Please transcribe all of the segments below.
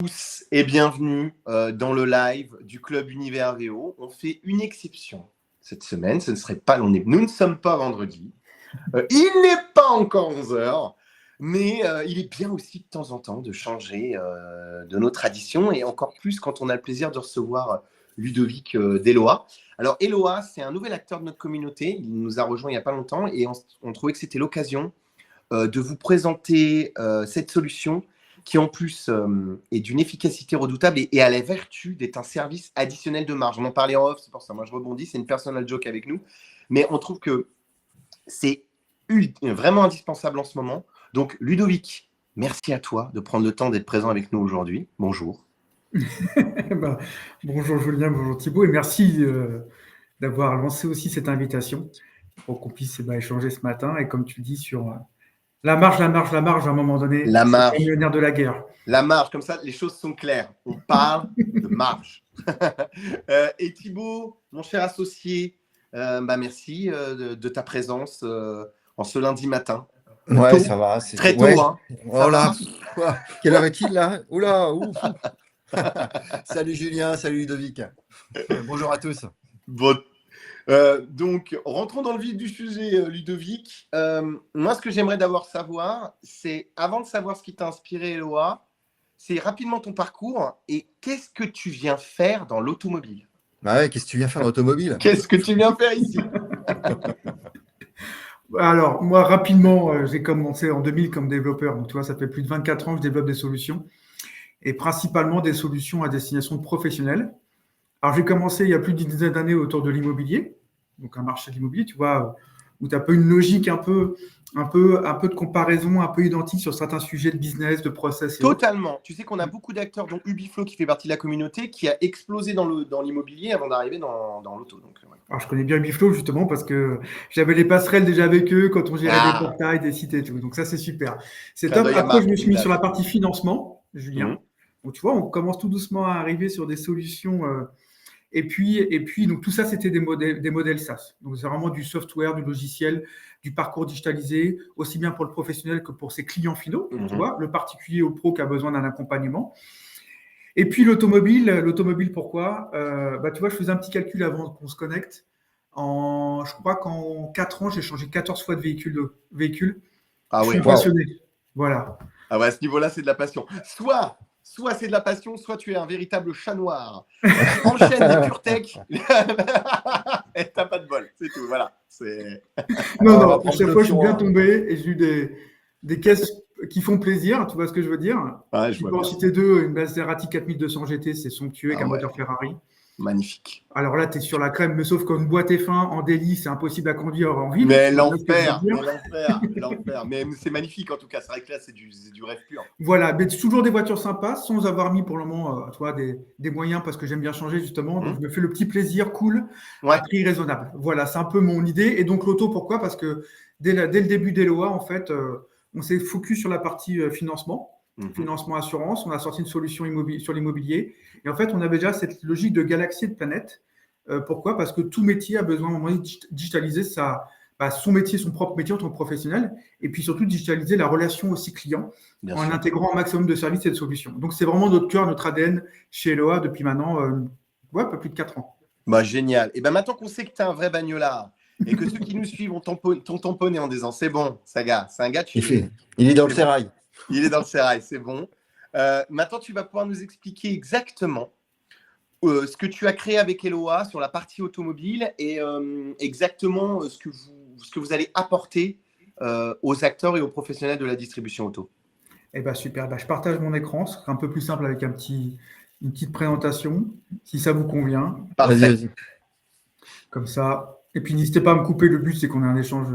tous et bienvenue dans le live du Club Univers VO. On fait une exception cette semaine. Nous ne sommes pas vendredi. Il n'est pas encore 11h, mais il est bien aussi de temps en temps de changer de nos traditions et encore plus quand on a le plaisir de recevoir Ludovic Deloa. Alors, Eloa, c'est un nouvel acteur de notre communauté. Il nous a rejoint il n'y a pas longtemps et on trouvait que c'était l'occasion de vous présenter cette solution qui en plus est d'une efficacité redoutable et a la vertu d'être un service additionnel de marge. On en parlait en off, c'est pour ça, moi je rebondis, c'est une personal joke avec nous, mais on trouve que c'est vraiment indispensable en ce moment. Donc Ludovic, merci à toi de prendre le temps d'être présent avec nous aujourd'hui. Bonjour. Bonjour Julien, bonjour Thibaut, et merci d'avoir lancé aussi cette invitation pour qu'on puisse échanger ce matin, et comme tu le dis, sur la marge, à un moment donné, la marge, c'est le nerf de la guerre. La marge, comme ça, les choses sont claires. On parle de marge. Et Thibaut, mon cher associé, merci de ta présence en ce lundi matin. Ouais, tôt, ça va. Très tôt, hein. Oh là, quelle heure est-il là? Oula, ouf. Salut Julien, salut Ludovic. Bonjour à tous. Bon. Donc, rentrons dans le vif du sujet, Ludovic. Moi, ce que j'aimerais d'abord savoir, c'est, avant de savoir ce qui t'a inspiré, Eloa, c'est rapidement ton parcours et qu'est-ce que tu viens faire dans l'automobile? Bah ouais, qu'est-ce que tu viens faire dans l'automobile? Qu'est-ce que tu viens faire ici? Alors, moi, rapidement, j'ai commencé en 2000 comme développeur. Donc, tu vois, ça fait plus de 24 ans que je développe des solutions et principalement des solutions à destination de professionnels. Alors, j'ai commencé il y a plus d'une dizaine d'années autour de l'immobilier, donc un marché de l'immobilier, tu vois, où tu as un peu une logique un peu de comparaison, un peu identique sur certains sujets de business, de process. Totalement. Tu sais qu'on a beaucoup d'acteurs, dont Ubiflow qui fait partie de la communauté, qui a explosé dans l'immobilier avant d'arriver dans l'auto. Donc, ouais. Alors, je connais bien Ubiflow justement parce que j'avais les passerelles déjà avec eux quand on gérait des portails, des sites et tout. Donc, ça, c'est super. C'est top. Après, je me suis mis sur la partie financement, Julien. Donc, tu vois, on commence tout doucement à arriver sur des solutions. Et puis, donc tout ça, c'était des modèles SaaS. Donc, c'est vraiment du software, du logiciel, du parcours digitalisé, aussi bien pour le professionnel que pour ses clients finaux, tu vois, le particulier au pro qui a besoin d'un accompagnement. Et puis, l'automobile, pourquoi? Tu vois, je faisais un petit calcul avant qu'on se connecte. Je crois qu'en 4 ans, j'ai changé 14 fois de véhicule. Ah ouais, je suis passionné. Voilà. Ah ouais, à ce niveau-là, c'est de la passion. Soit c'est de la passion, soit tu es un véritable chat noir. Enchaîne les pure tech. Et t'as pas de bol, c'est tout. Voilà. Non, à chaque fois, je suis bien tombé et j'ai eu des caisses qui font plaisir. Tu vois ce que je veux dire? Ouais, je peux en citer deux. Une Maserati 4200 GT, c'est somptueux, avec un moteur Ferrari. Magnifique. Alors là, tu es sur la crème, mais sauf qu'une boîte F1 en délit, c'est impossible à conduire en ville. Mais l'enfer. Mais c'est magnifique en tout cas. C'est vrai que là, c'est du rêve pur. Voilà, mais toujours des voitures sympas, sans avoir mis pour le moment des moyens, parce que j'aime bien changer justement. Donc, je me fais le petit plaisir cool, à prix raisonnable. Voilà, c'est un peu mon idée. Et donc, l'auto, pourquoi? Parce que dès le début d'Eloa, en fait, on s'est focus sur la partie financement. Financement assurance, on a sorti une solution sur l'immobilier. Et en fait, on avait déjà cette logique de galaxie et de planète. Pourquoi? Parce que tout métier a besoin au moment de digitaliser son métier, son propre métier en tant que professionnel, et puis surtout digitaliser la relation aussi client en intégrant un maximum de services et de solutions. Donc, c'est vraiment notre cœur, notre ADN chez Eloa depuis maintenant un peu plus de 4 ans. Génial. Et maintenant qu'on sait que tu es un vrai bagnolard, et que ceux qui nous suivent t'ont tamponné en disant c'est bon, Saga, c'est un gars de chez il est dans le sérail. Il est dans le sérail, c'est bon. Maintenant, tu vas pouvoir nous expliquer exactement ce que tu as créé avec Eloa sur la partie automobile et exactement ce que vous allez apporter aux acteurs et aux professionnels de la distribution auto. Eh bien, super. Je partage mon écran. Ce sera un peu plus simple avec une petite présentation, si ça vous convient. Parfait. Comme ça. Et puis, n'hésitez pas à me couper. Le but, c'est qu'on ait un échange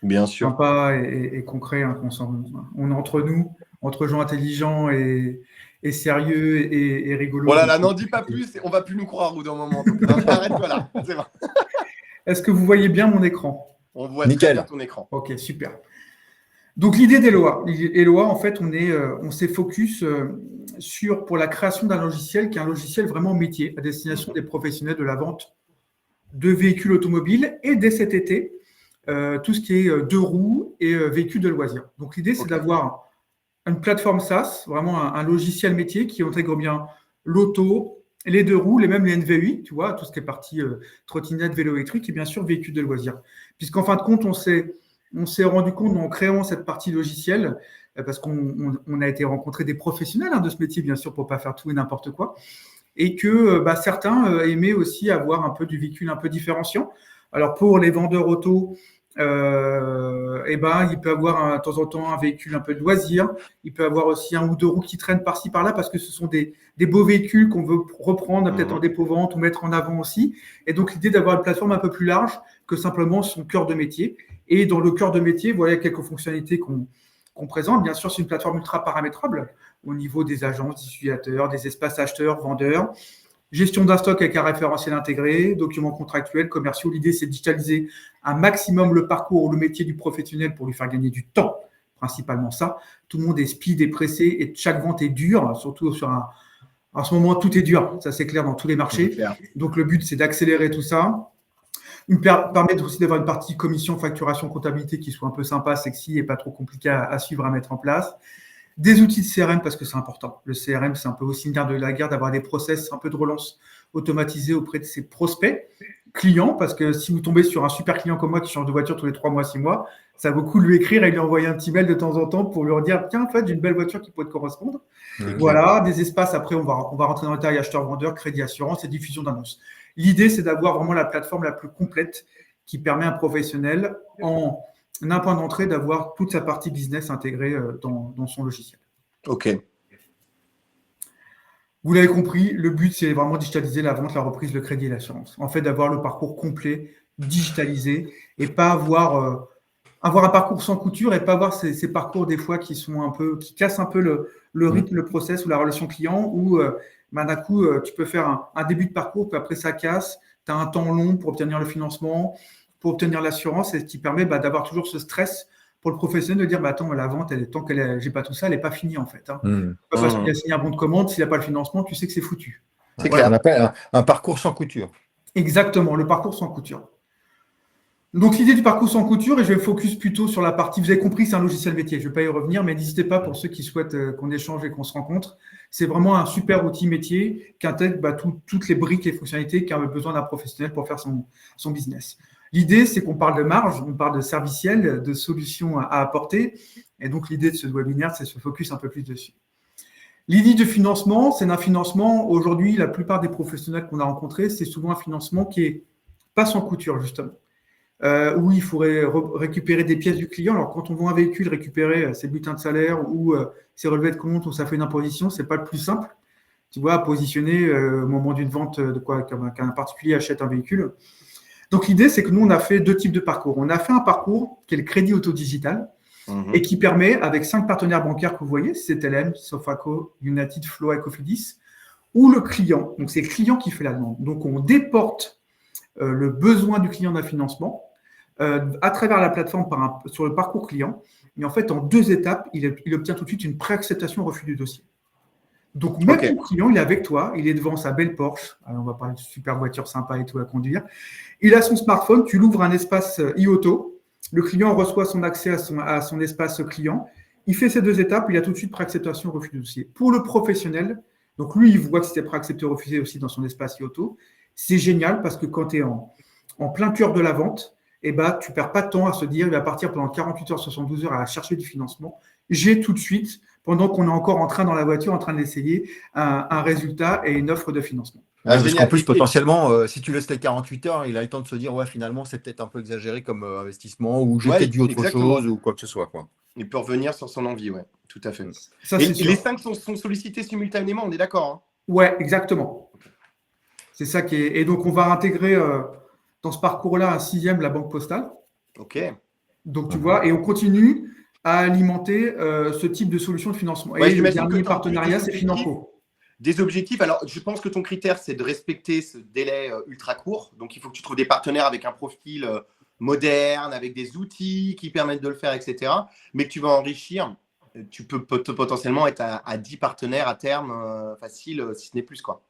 bien sûr sympa et concret. On est entre nous, entre gens intelligents et sérieux et rigolos. Voilà, là, n'en dis pas plus. On va plus nous croire au bout d'un moment. Donc, arrête-toi là. C'est bon. Est-ce que vous voyez bien mon écran? On voit très bien ton écran. Ok, super. Donc, l'idée d'Eloa. Eloa, en fait, on s'est focus pour la création d'un logiciel qui est un logiciel vraiment métier à destination des professionnels de la vente de véhicules automobiles et dès cet été, tout ce qui est deux roues et véhicules de loisirs. Donc, l'idée, c'est d'avoir une plateforme SaaS, vraiment un logiciel métier qui intègre bien l'auto, les deux roues, et même les NVI, tu vois, tout ce qui est partie trottinette, vélo électrique et bien sûr véhicule de loisirs. Puisqu'en fin de compte, on s'est rendu compte en créant cette partie logicielle, parce qu'on a été rencontrer des professionnels de ce métier, bien sûr, pour ne pas faire tout et n'importe quoi, et que certains aimaient aussi avoir un peu du véhicule un peu différenciant. Alors pour les vendeurs auto, il peut avoir de temps en temps un véhicule un peu de loisir. Il peut avoir aussi un ou deux roues qui traînent par-ci par-là parce que ce sont des beaux véhicules qu'on veut reprendre peut-être en dépôt-vente ou mettre en avant aussi. Et donc l'idée d'avoir une plateforme un peu plus large que simplement son cœur de métier. Et dans le cœur de métier, voilà quelques fonctionnalités qu'on présente. Bien sûr, c'est une plateforme ultra paramétrable au niveau des agences, des utilisateurs, des espaces acheteurs, vendeurs. Gestion d'un stock avec un référentiel intégré, documents contractuels, commerciaux. L'idée, c'est de digitaliser un maximum le parcours ou le métier du professionnel pour lui faire gagner du temps, principalement ça. Tout le monde est speed et pressé et chaque vente est dure, surtout en ce moment, tout est dur. Ça, c'est clair dans tous les marchés. Donc, le but, c'est d'accélérer tout ça. Permettre aussi d'avoir une partie commission, facturation, comptabilité qui soit un peu sympa, sexy et pas trop compliqué à suivre, à mettre en place. Des outils de CRM parce que c'est important. Le CRM, c'est un peu aussi une garde de la guerre d'avoir des process un peu de relance automatisés auprès de ses prospects, clients, parce que si vous tombez sur un super client comme moi qui change de voiture tous les 3 mois, 6 mois, ça vaut le coup de lui écrire et lui envoyer un petit mail de temps en temps pour lui dire tiens, en fait, j'ai une belle voiture qui pourrait te correspondre. Voilà, des espaces. Après, on va rentrer dans le détail acheteur-vendeur, crédit, assurance et diffusion d'annonces. L'idée, c'est d'avoir vraiment la plateforme la plus complète qui permet à un professionnel un point d'entrée d'avoir toute sa partie business intégrée dans son logiciel. OK. Vous l'avez compris, le but, c'est vraiment digitaliser la vente, la reprise, le crédit et l'assurance. En fait, d'avoir le parcours complet, digitalisé, et pas avoir un parcours sans couture et pas avoir ces parcours des fois qui cassent un peu le rythme, le process ou la relation client, où d'un coup, tu peux faire un début de parcours, puis après ça casse, tu as un temps long pour obtenir le financement, pour obtenir l'assurance, et ce qui permet d'avoir toujours ce stress pour le professionnel de dire attends, la vente, tant que j'ai pas tout ça, elle n'est pas finie en fait. Parce qu'il a signé un bon de commande, s'il n'a pas le financement, tu sais que c'est foutu. C'est clair, on appelle un parcours sans couture. Exactement, le parcours sans couture. Donc l'idée du parcours sans couture, et je vais me focus plutôt sur la partie, vous avez compris, c'est un logiciel métier, je ne vais pas y revenir, mais n'hésitez pas pour ceux qui souhaitent qu'on échange et qu'on se rencontre. C'est vraiment un super outil métier qui intègre toutes les briques et fonctionnalités qu'a besoin d'un professionnel pour faire son business. L'idée, c'est qu'on parle de marge, on parle de serviciel, de solutions à apporter. Et donc, l'idée de ce webinaire, c'est de se focus un peu plus dessus. L'idée de financement, c'est un financement. Aujourd'hui, la plupart des professionnels qu'on a rencontrés, c'est souvent un financement qui n'est pas sans couture, justement. Où il faudrait récupérer des pièces du client. Alors, quand on vend un véhicule, récupérer ses bulletins de salaire ou ses relevés de compte ou ça fait une imposition, ce n'est pas le plus simple. Tu vois, à positionner au moment d'une vente qu'un particulier achète un véhicule. Donc, l'idée, c'est que nous, on a fait 2 types de parcours. On a fait un parcours qui est le crédit auto digital et qui permet, avec 5 partenaires bancaires que vous voyez, CTLM, Sofaco, United, Floa et Cofidis, où le client, donc c'est le client qui fait la demande. Donc, on déporte le besoin du client d'un financement à travers la plateforme sur le parcours client. Et en fait, en 2 étapes, il obtient tout de suite une préacceptation au refus du dossier. Donc, même ton client, il est avec toi, il est devant sa belle Porsche. Alors, on va parler de super voiture sympa et tout à conduire. Il a son smartphone, tu l'ouvres un espace e-auto. Le client reçoit son accès à son espace client. Il fait ces 2 étapes, il a tout de suite préacceptation, refus du dossier. Pour le professionnel, donc lui, il voit que c'était préaccepté ou refusé aussi dans son espace e-auto. C'est génial parce que quand tu es en plein cœur de la vente, tu ne perds pas de temps à se dire, il va partir pendant 48 heures, 72 heures à chercher du financement. J'ai tout de suite, pendant qu'on est encore en train dans la voiture, en train de l'essayer, un résultat et une offre de financement. Parce qu'en plus, potentiellement, si tu laisses les 48 heures, il a le temps de se dire, ouais, finalement, c'est peut-être un peu exagéré comme investissement, ou j'ai peut-être dû autre chose, ou quoi que ce soit, quoi. Il peut revenir sur son envie, ouais, tout à fait. Ça, et les 5 sont sollicités simultanément, on est d'accord, Ouais, exactement. C'est ça qui est. Et donc, on va intégrer dans ce parcours-là un 6e, la Banque Postale. OK. Donc, tu vois, et on continue à alimenter ce type de solution de financement. Et le dernier partenariat, c'est Financo. Des objectifs. Alors, je pense que ton critère, c'est de respecter ce délai ultra court. Donc, il faut que tu trouves des partenaires avec un profil moderne, avec des outils qui permettent de le faire, etc. Mais que tu vas enrichir. Tu peux potentiellement être à 10 partenaires à terme facile, si ce n'est plus, quoi.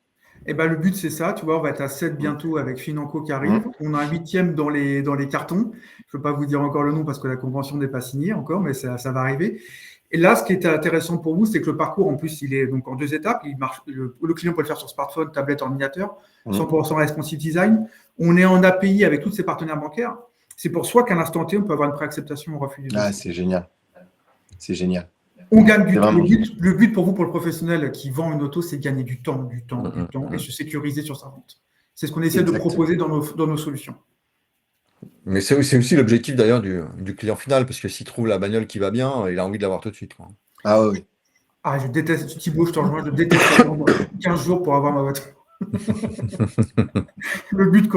Eh ben, le but, c'est ça. Tu vois, on va être à 7 bientôt avec Financo qui arrive. On a un 8e dans les cartons. Je ne peux pas vous dire encore le nom parce que la convention n'est pas signée encore, mais ça va arriver. Et là, ce qui est intéressant pour vous, c'est que le parcours, en plus, il est donc en 2 étapes. Il marche, le client peut le faire sur smartphone, tablette, ordinateur, 100% responsive design. On est en API avec tous ses partenaires bancaires. C'est pour soi qu'à l'instant T, on peut avoir une préacceptation au refus du dossier. Ah, c'est génial. C'est génial. On gagne du temps. Le but pour vous, pour le professionnel qui vend une auto, c'est de gagner du temps et se sécuriser sur sa vente. C'est ce qu'on essaie de proposer dans nos solutions. Mais c'est aussi l'objectif d'ailleurs du client final, parce que s'il trouve la bagnole qui va bien, il a envie de l'avoir tout de suite, quoi. Ah oui. Ah, je déteste, Thibaut, je te rejoins, je déteste attendre 15 jours pour avoir ma voiture. Le but,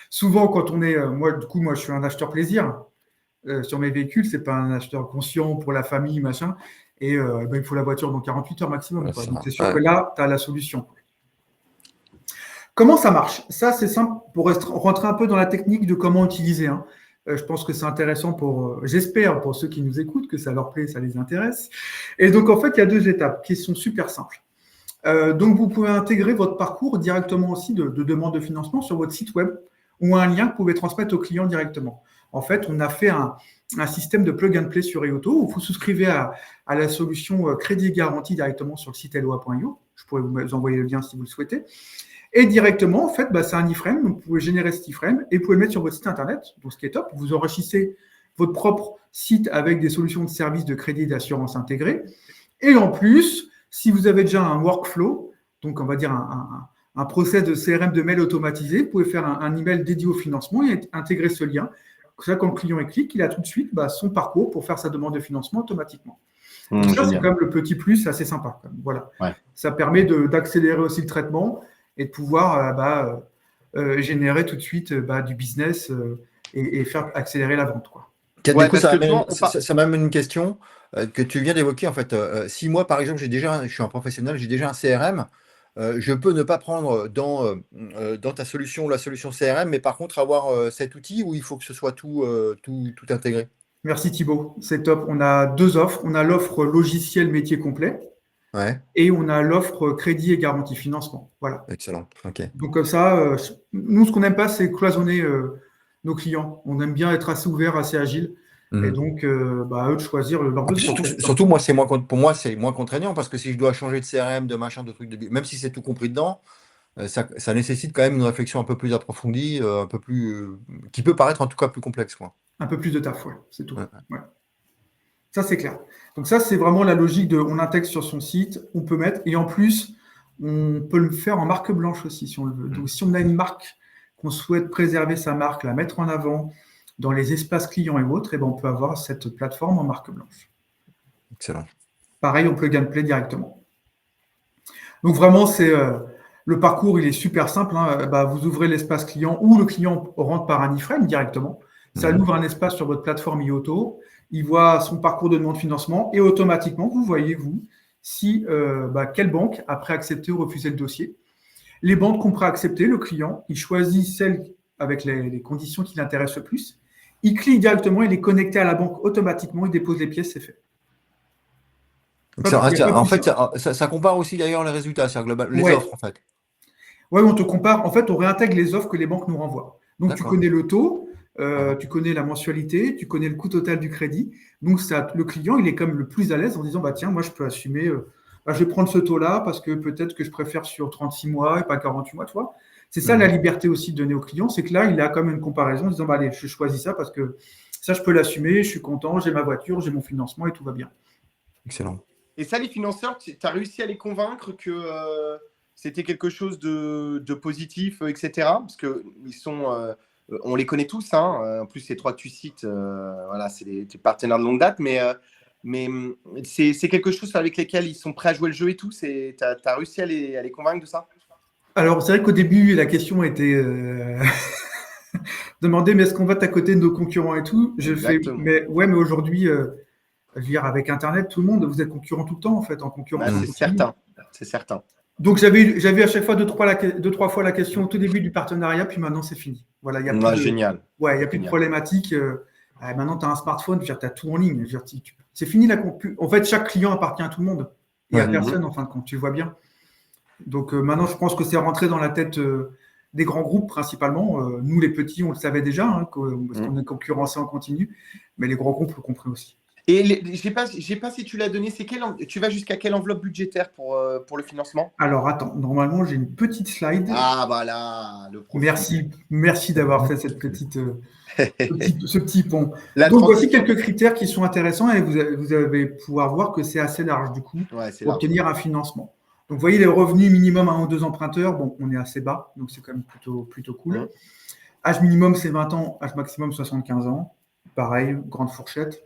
souvent, quand on est. Moi, je suis un acheteur plaisir. Sur mes véhicules, c'est pas un acheteur conscient pour la famille, machin. Et il faut la voiture dans 48 heures maximum. Ouais, Donc, c'est sûr que là, tu as la solution. Comment ça marche? Ça, c'est simple pour rentrer un peu dans la technique de comment utiliser. Je pense que c'est intéressant j'espère, pour ceux qui nous écoutent, que ça leur plaît, ça les intéresse. Et donc, en fait, il y a 2 étapes qui sont super simples. Donc, vous pouvez intégrer votre parcours directement aussi de demande de financement sur votre site web ou un lien que vous pouvez transmettre au client directement. En fait, on a fait un système de plug and play sur Eoto où vous souscrivez à la solution crédit et garantie directement sur le site loa.io. Je pourrais vous envoyer le lien si vous le souhaitez. Et directement, en fait, c'est un iframe. Donc, vous pouvez générer cet iframe et vous pouvez le mettre sur votre site internet. Donc, ce qui est top, vous enrichissez votre propre site avec des solutions de services de crédit et d'assurance intégrées. Et en plus, si vous avez déjà un workflow, donc on va dire un process de CRM de mail automatisé, vous pouvez faire un email dédié au financement et intégrer ce lien. Ça, quand le client clique, il a tout de suite son parcours pour faire sa demande de financement automatiquement. Donc ça, c'est quand même le petit plus assez sympa. Voilà. Ouais. Ça permet d'accélérer aussi le traitement et de pouvoir générer tout de suite du business et faire accélérer la vente, quoi. Du coup, ça m'amène une question que tu viens d'évoquer. En fait, si moi, par exemple, je suis un professionnel, j'ai déjà un CRM, je peux ne pas prendre dans ta solution la solution CRM, mais par contre avoir cet outil où il faut que ce soit tout intégré. Merci Thibaut, c'est top. On a 2 offres. On a l'offre logiciel métier complet et on a l'offre crédit et garantie financement. Voilà. Excellent. Okay. Donc comme ça, nous, ce qu'on n'aime pas, c'est cloisonner nos clients. On aime bien être assez ouvert, assez agile. Et donc, eux de choisir leur besoin. Surtout, pour moi, c'est moins contraignant parce que si je dois changer de CRM, de machin, de trucs, même si c'est tout compris dedans, ça nécessite quand même une réflexion un peu plus approfondie, qui peut paraître en tout cas plus complexe, quoi. Un peu plus de taf, c'est tout. Ouais. Ça, c'est clair. Donc ça, c'est vraiment la logique on intègre sur son site, on peut mettre, et en plus, on peut le faire en marque blanche aussi, si on le veut. Donc, si on a une marque, qu'on souhaite préserver sa marque, la mettre en avant, dans les espaces clients et autres, on peut avoir cette plateforme en marque blanche. Excellent. Pareil, on plug and play directement. Donc vraiment, le parcours, il est super simple. Vous ouvrez l'espace client ou le client rentre par un iframe directement. Ça ouvre un espace sur votre plateforme Eoto. Il voit son parcours de demande de financement et automatiquement, vous voyez, si quelle banque a préaccepté ou refusé le dossier. Les banques qui ont préaccepté, le client, il choisit celle avec les conditions qui l'intéressent le plus. Il clique directement, il est connecté à la banque automatiquement, il dépose les pièces, c'est fait. En fait, ça compare aussi d'ailleurs les résultats, c'est-à-dire les offres en fait. Oui, on te compare. En fait, on réintègre les offres que les banques nous renvoient. Donc, tu connais le taux, tu connais la mensualité, tu connais le coût total du crédit. Donc, le client, il est quand même le plus à l'aise en disant, tiens, moi, je peux assumer, je vais prendre ce taux-là parce que peut-être que je préfère sur 36 mois et pas 48 mois, tu vois. C'est ça la liberté aussi donnée au client, c'est que là, il a quand même une comparaison en disant, allez, je choisis ça parce que ça, je peux l'assumer, je suis content, j'ai ma voiture, j'ai mon financement et tout va bien. Excellent. Et ça, les financeurs, tu as réussi à les convaincre que c'était quelque chose de positif, etc. Parce qu'ils sont, on les connaît tous, en plus, ces 3 que tu cites, c'est des partenaires de longue date, mais c'est quelque chose avec lesquels ils sont prêts à jouer le jeu et tout. Tu as réussi à les convaincre de ça? Alors, c'est vrai qu'au début, la question était demandée, mais est-ce qu'on va à côté de nos concurrents et tout? Mais aujourd'hui, je veux dire, avec Internet, tout le monde, vous êtes concurrent tout le temps, en fait, en concurrence. C'est certain. Donc, j'avais à chaque fois 2-3 fois la question au tout début du partenariat, puis maintenant, c'est fini. Voilà, génial. Ouais, il n'y a plus de problématique. Maintenant, tu as un smartphone, tu as tout en ligne. C'est fini la compu. En fait, chaque client appartient à tout le monde. Il n'y a personne, en fin de compte, tu le vois bien. Donc, maintenant, je pense que c'est rentré dans la tête des grands groupes, principalement. Nous, les petits, on le savait déjà, parce qu'on est concurrencés en continu. Mais les grands groupes le comprennent aussi. Et j'ai pas si tu l'as donné, tu vas jusqu'à quelle enveloppe budgétaire pour le financement? Alors, attends, normalement, j'ai une petite slide. Ah, voilà, le profil. Merci d'avoir fait cette petite, ce petit pont. La Donc, voici transition. quelques critères qui sont intéressants et vous allez pouvoir voir que c'est assez large, du coup, Ouais, c'est pour large. obtenir un financement. Donc, vous voyez, les revenus minimum à 1 ou 2 emprunteurs, bon, on est assez bas, donc c'est quand même plutôt cool. Âge minimum, c'est 20 ans, âge maximum, 75 ans. Pareil, grande fourchette.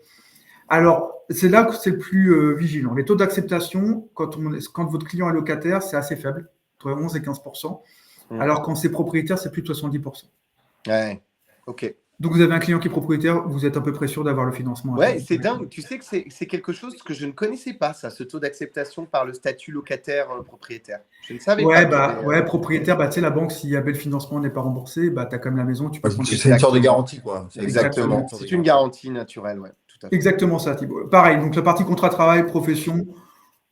Alors, c'est là que c'est le plus vigilant. Les taux d'acceptation, quand votre client est locataire, c'est assez faible, entre 11 et 15%. Alors, quand c'est propriétaire, c'est plus de 70%. Ouais, ok. Donc, vous avez un client qui est propriétaire, vous êtes à peu près sûr d'avoir le financement. Ouais, c'est dingue. Tu sais que c'est quelque chose que je ne connaissais pas, ça, ce taux d'acceptation par le statut locataire-propriétaire. Je ne savais pas. Ouais, propriétaire, tu sais, la banque, s'il y avait le financement n'est pas remboursé, tu as quand même la maison, tu peux prendre. C'est une sorte de garantie, quoi. Exactement. C'est une garantie naturelle, ouais. Tout à fait. Exactement ça, Thibault. Pareil, donc la partie contrat de travail, profession, vous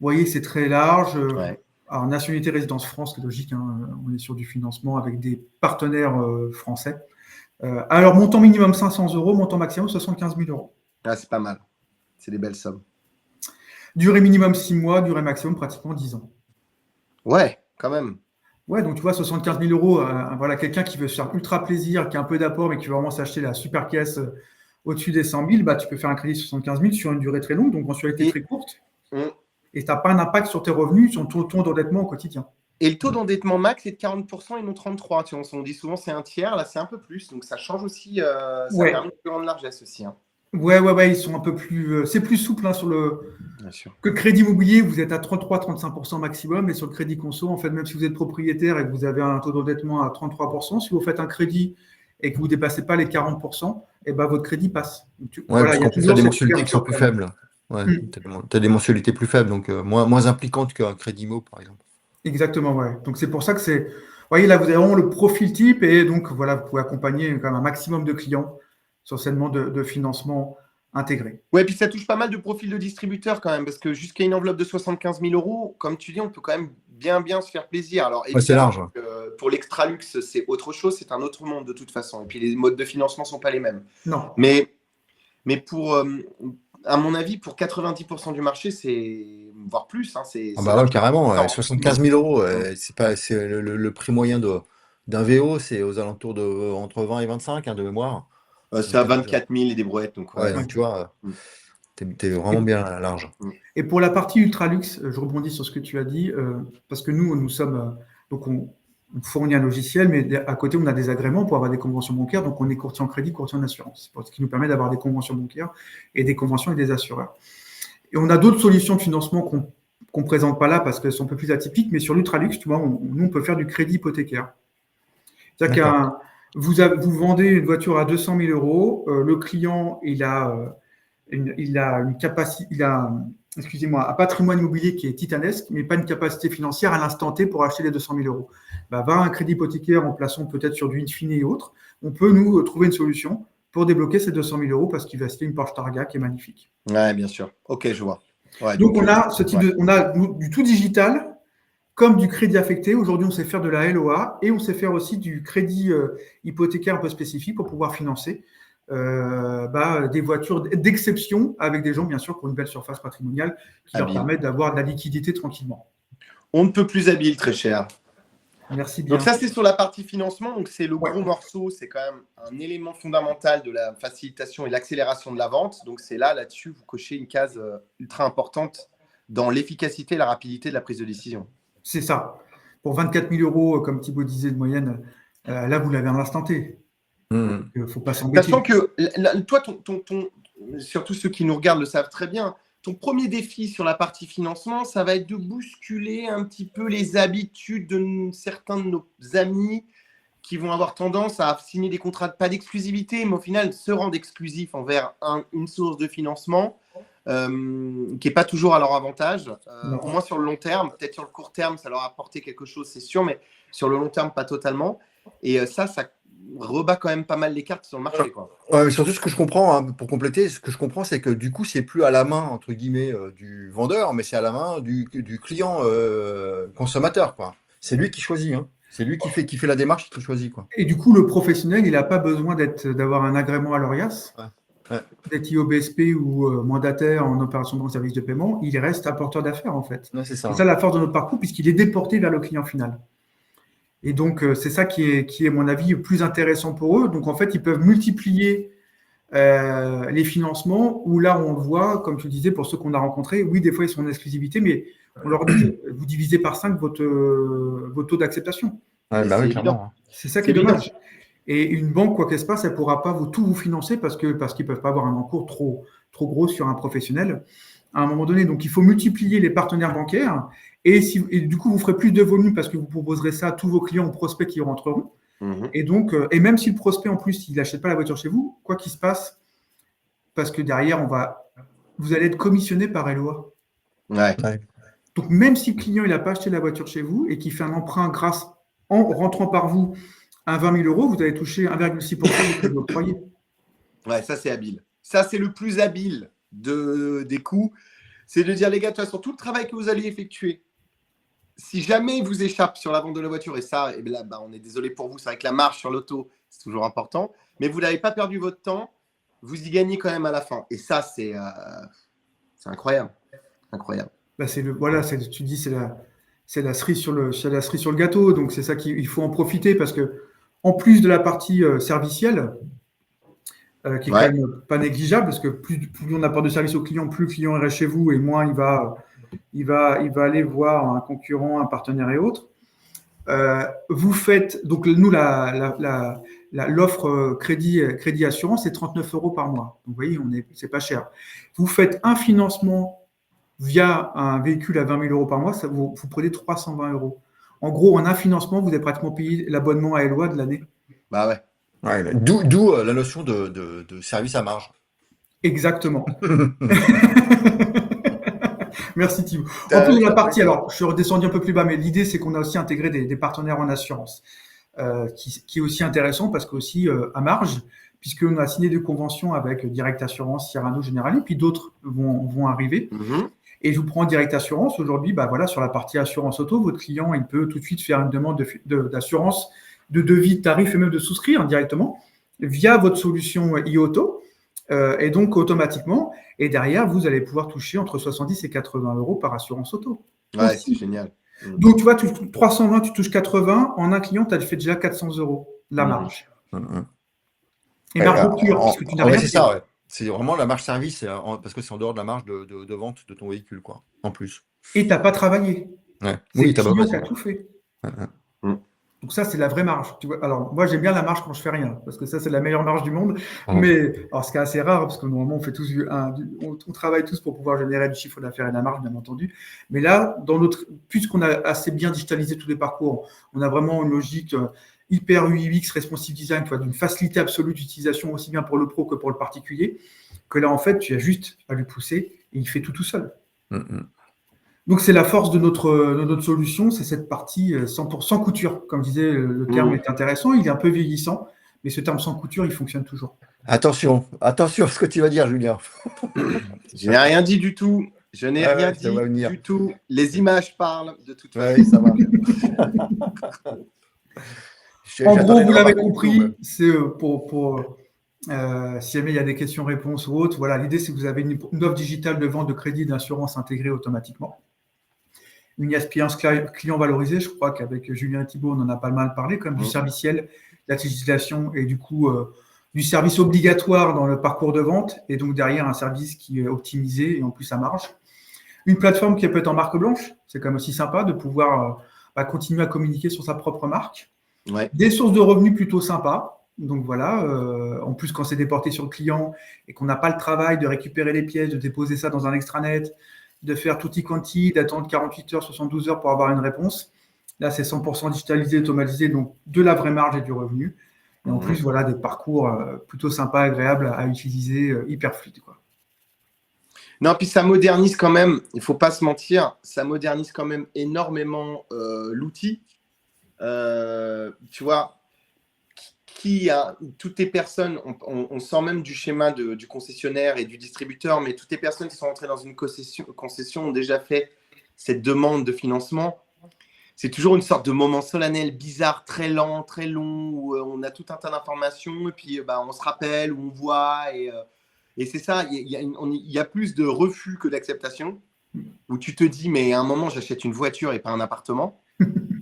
voyez, c'est très large. Ouais. Alors, nationalité, résidence France, c'est logique, hein, on est sur du financement avec des partenaires français. Alors, montant minimum 500 €, montant maximum 75 000 €. Ah, c'est pas mal. C'est des belles sommes. Durée minimum 6 mois, durée maximum pratiquement 10 ans. Ouais, quand même. Ouais, donc tu vois, 75 000 €, voilà, quelqu'un qui veut se faire ultra plaisir, qui a un peu d'apport, mais qui veut vraiment s'acheter la super caisse au-dessus des 100 000, tu peux faire un crédit de 75 000 sur une durée très longue, donc mensualité très courte. Et tu n'as pas un impact sur tes revenus, sur ton taux d'endettement au quotidien. Et le taux d'endettement max est de 40% et non 33%. Tu vois, on dit souvent c'est un tiers, là c'est un peu plus. Donc ça change aussi, ça permet de plus grande largesse aussi. Hein. Ouais, ils sont un peu plus. C'est plus souple hein, sur Bien sûr. Que le crédit immobilier, vous êtes à 33-35% maximum, et sur le crédit conso, en fait, même si vous êtes propriétaire et que vous avez un taux d'endettement à 33%, si vous faites un crédit et que vous ne dépassez pas les 40%, votre crédit passe. Parce qu'en plus, tu as des mensualités qui sont plus faibles. Ouais, tu as des mensualités plus faibles, donc moins impliquantes qu'un crédit immo, par exemple. Exactement, ouais. Donc c'est pour ça que c'est. Vous voyez, là, vous avez vraiment le profil type, et donc voilà, vous pouvez accompagner quand même un maximum de clients sur ce segment de financement intégré. Ouais, puis ça touche pas mal de profils de distributeurs quand même, parce que jusqu'à une enveloppe de 75 000 €, comme tu dis, on peut quand même bien se faire plaisir. Alors, c'est large. Pour l'extra luxe, c'est autre chose, c'est un autre monde de toute façon. Et puis les modes de financement sont pas les mêmes. Non. Mais pour, à mon avis, pour 90% du marché, c'est voire plus. Hein, carrément. 75 000 €, c'est le prix moyen d'un VO, c'est aux alentours de entre 20 et 25 de mémoire. C'est à 24 000 et des brouettes. Donc, donc tu vois, t'es vraiment bien large. Et pour la partie ultra luxe, je rebondis sur ce que tu as dit, parce que nous sommes. Donc, on fournit un logiciel, mais à côté, on a des agréments pour avoir des conventions bancaires. Donc, on est courtier en crédit, courtier en assurance, ce qui nous permet d'avoir des conventions bancaires et des conventions avec des assureurs. Et on a d'autres solutions de financement qu'on ne présente pas là parce qu'elles sont un peu plus atypiques, mais sur l'ultra-luxe, tu vois, nous, on peut faire du crédit hypothécaire. C'est-à-dire vous vendez une voiture à 200 000 €, le client, il a une capacité, un patrimoine immobilier qui est titanesque, mais pas une capacité financière à l'instant T pour acheter les 200 000 €. Va un crédit hypothécaire en plaçant peut-être sur du Infiné et autres. On peut nous trouver une solution pour débloquer ces 200 000 € parce qu'il va acheter une Porsche Targa qui est magnifique. Ouais, bien sûr. Ok, je vois. Ouais, donc on a ce type on a du tout digital comme du crédit affecté. Aujourd'hui, on sait faire de la LOA et on sait faire aussi du crédit hypothécaire un peu spécifique pour pouvoir financer des voitures d'exception avec des gens, bien sûr, qui ont une belle surface patrimoniale qui leur permettent d'avoir de la liquidité tranquillement. On ne peut plus habile, très cher. Merci bien. Donc ça, c'est sur la partie financement. Donc c'est le gros morceau. C'est quand même un élément fondamental de la facilitation et l'accélération de la vente. Donc c'est là-dessus, vous cochez une case ultra importante dans l'efficacité et la rapidité de la prise de décision. C'est ça. Pour 24 000 €, comme Thibault disait de moyenne, là, vous l'avez en instant T. Il ne faut pas s'embêter. Sachant que toi, surtout ceux qui nous regardent le savent très bien, ton premier défi sur la partie financement, ça va être de bousculer un petit peu les habitudes de certains de nos amis qui vont avoir tendance à signer des contrats, pas d'exclusivité, mais au final se rendre exclusifs envers une source de financement qui n'est pas toujours à leur avantage, au moins sur le long terme. Peut-être sur le court terme, ça leur a apporté quelque chose, c'est sûr, mais sur le long terme, pas totalement. Et ça rebat quand même pas mal les cartes sur le marché. Quoi. Ouais, mais surtout, ce que je comprends, hein, pour compléter, ce que je comprends, c'est que du coup, c'est plus à la main, entre guillemets, du vendeur, mais c'est à la main du client consommateur. Quoi. C'est lui qui choisit. Hein. C'est lui qui fait la démarche, qui choisit. Quoi. Et du coup, le professionnel, il n'a pas besoin d'avoir un agrément à l'ORIAS. d'être IOBSP ou mandataire en opération de service de paiement, il reste apporteur d'affaires en fait. Ouais, c'est ça. C'est ça la force de notre parcours puisqu'il est déporté vers le client final. Et donc, c'est ça qui est, à mon avis, plus intéressant pour eux. Donc, en fait, ils peuvent multiplier les financements où là, on le voit, comme tu disais, pour ceux qu'on a rencontrés, oui, des fois, ils sont en exclusivité, mais on leur dit, vous divisez par 5 votre taux d'acceptation. Ouais, bah oui, clairement. C'est ça qui est dommage. Et une banque, quoi qu'elle se passe, elle ne pourra pas tout vous financer parce qu'ils ne peuvent pas avoir un encours trop gros sur un professionnel à un moment donné. Donc, il faut multiplier les partenaires bancaires et du coup, vous ferez plus de volume parce que vous proposerez ça à tous vos clients ou prospects qui rentreront. Et donc, et même si le prospect, en plus, il n'achète pas la voiture chez vous, quoi qu'il se passe, parce que derrière, vous allez être commissionné par Eloi. Ouais. Donc, même si le client n'a pas acheté la voiture chez vous et qu'il fait un emprunt en rentrant par vous à 20 000 euros, vous allez toucher 1,6% de ce que vous octroyez. Ouais, ça, c'est habile. Ça, c'est le plus habile des coûts. C'est de dire, les gars, de toute façon, tout le travail que vous allez effectuer, si jamais il vous échappe sur la vente de la voiture, et ça, et là, on est désolé pour vous, c'est vrai que la marge sur l'auto, c'est toujours important, mais vous n'avez pas perdu votre temps, vous y gagnez quand même à la fin. Et ça, c'est incroyable. Incroyable. Bah, tu dis, c'est la cerise sur le gâteau. Donc, c'est ça qu'il faut en profiter parce que, en plus de la partie servicielle, qui est quand même pas négligeable, parce que plus on apporte de service au client, plus le client reste chez vous et moins il va aller voir un concurrent, un partenaire et autres. Vous faites, donc nous, l'offre crédit assurance, c'est 39 € par mois. Donc, vous voyez, c'est pas cher. Vous faites un financement via un véhicule à 20 000 € par mois, ça vous prenez 320 €. En gros, en un financement, vous avez pratiquement payé l'abonnement à Eloi de l'année. Bah ouais. Ouais, d'où la notion de service à marge. Exactement. Merci Thibaut. En plus de la partie, alors je suis redescendu un peu plus bas, mais l'idée c'est qu'on a aussi intégré des partenaires en assurance, qui est aussi intéressant parce qu'aussi à marge, puisqu'on a signé des conventions avec Direct Assurance, Cyrano, Generali, puis d'autres vont arriver. Et je vous prends Direct Assurance. Aujourd'hui, sur la partie assurance auto, votre client, il peut tout de suite faire une demande d'assurance, de devis, de tarif et même de souscrire directement via votre solution e-auto. Et donc, automatiquement, et derrière, vous allez pouvoir toucher entre 70 et 80 € par assurance auto. Ouais, c'est génial. Donc, tu vois, 320, tu touches 80. En un client, tu as fait déjà 400 € la marge. Et marge pure, puisque tu n'as rien. C'est ça, ouais. C'est vraiment la marge service, parce que c'est en dehors de la marge de vente de ton véhicule, quoi, en plus. Et tu n'as pas travaillé. Ouais. C'est Oui, le client qui a tout fait. Donc ça, c'est la vraie marge. Tu vois, alors, moi, j'aime bien la marge quand je fais rien, parce que ça, c'est la meilleure marge du monde. Mais alors, ce qui est assez rare, parce que normalement, on fait tous on travaille tous pour pouvoir générer du chiffre d'affaires et de la marge, bien entendu. Mais là, puisqu'on a assez bien digitalisé tous les parcours, on a vraiment une logique hyper UX, responsive design, tu vois, d'une facilité absolue d'utilisation aussi bien pour le pro que pour le particulier, que là, en fait, tu as juste à lui pousser et il fait tout seul. Donc, c'est la force de notre solution, c'est cette partie 100% couture. Comme je disais, le terme est intéressant, il est un peu vieillissant, mais ce terme sans couture, il fonctionne toujours. Attention à ce que tu vas dire, Julien. Je n'ai rien dit du tout. Je n'ai rien dit du tout. Les images parlent de toute façon. Oui, ça va. En gros, vous l'avez compris, c'est pour si jamais il y a des questions-réponses ou autres, voilà, l'idée c'est que vous avez une offre digitale de vente de crédit d'assurance intégrée automatiquement. Une expérience client valorisée, je crois qu'avec Julien et Thibaut, on en a pas mal parlé, comme du serviciel, la législation et du coup du service obligatoire dans le parcours de vente, et donc derrière un service qui est optimisé et en plus à marge. Une plateforme qui peut être en marque blanche, c'est quand même aussi sympa de pouvoir continuer à communiquer sur sa propre marque. Ouais. Des sources de revenus plutôt sympas. Donc voilà, en plus quand c'est déporté sur le client et qu'on n'a pas le travail de récupérer les pièces, de déposer ça dans un extranet, de faire tutti quanti, d'attendre 48 heures, 72 heures pour avoir une réponse. Là, c'est 100% digitalisé, automatisé, donc de la vraie marge et du revenu. Et en plus, voilà, des parcours plutôt sympas, agréables à utiliser, hyper fluides, quoi. Non, puis ça modernise quand même, il ne faut pas se mentir, ça modernise quand même énormément l'outil. Tu vois, toutes les personnes, on sort même du schéma du concessionnaire et du distributeur, mais toutes les personnes qui sont entrées dans une concession ont déjà fait cette demande de financement. C'est toujours une sorte de moment solennel, bizarre, très lent, très long, où on a tout un tas d'informations, et puis on se rappelle, où on voit, Et c'est ça, il y a plus de refus que d'acceptation, où tu te dis, mais à un moment, j'achète une voiture et pas un appartement.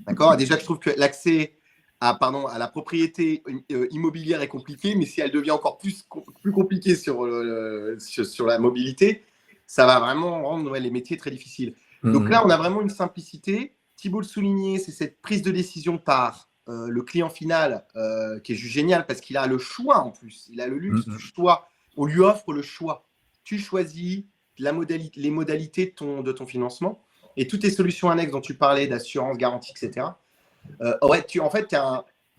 D'accord? Déjà, je trouve que l'accès à la propriété immobilière est compliqué, mais si elle devient encore plus compliquée sur la mobilité, ça va vraiment rendre les métiers très difficiles. Donc là, on a vraiment une simplicité. Thibault le soulignait, c'est cette prise de décision par le client final qui est juste génial parce qu'il a le choix en plus. Il a le luxe du choix. On lui offre le choix. Tu choisis les modalités de ton financement et toutes les solutions annexes dont tu parlais, d'assurance, garantie, etc.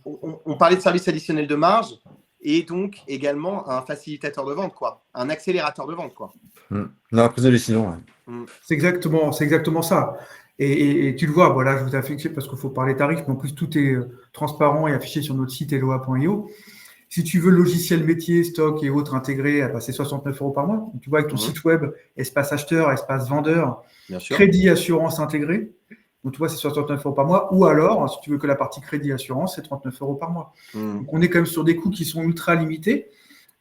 On parlait de services additionnels de marge et donc également un facilitateur de vente, quoi, un accélérateur de vente, quoi. La prise de décision. Ouais. C'est exactement ça. Et tu le vois, voilà, je vous ai affiché parce qu'il faut parler tarifs, mais en plus tout est transparent et affiché sur notre site eloa.io. Si tu veux logiciel métier, stock et autres intégrés, c'est 69 € par mois. Donc, tu vois, avec ton site web, espace acheteur, espace vendeur, crédit assurance intégré. Donc, tu vois, c'est 69 € par mois. Ou alors, si tu veux que la partie crédit assurance, c'est 39 € par mois. Donc, on est quand même sur des coûts qui sont ultra limités,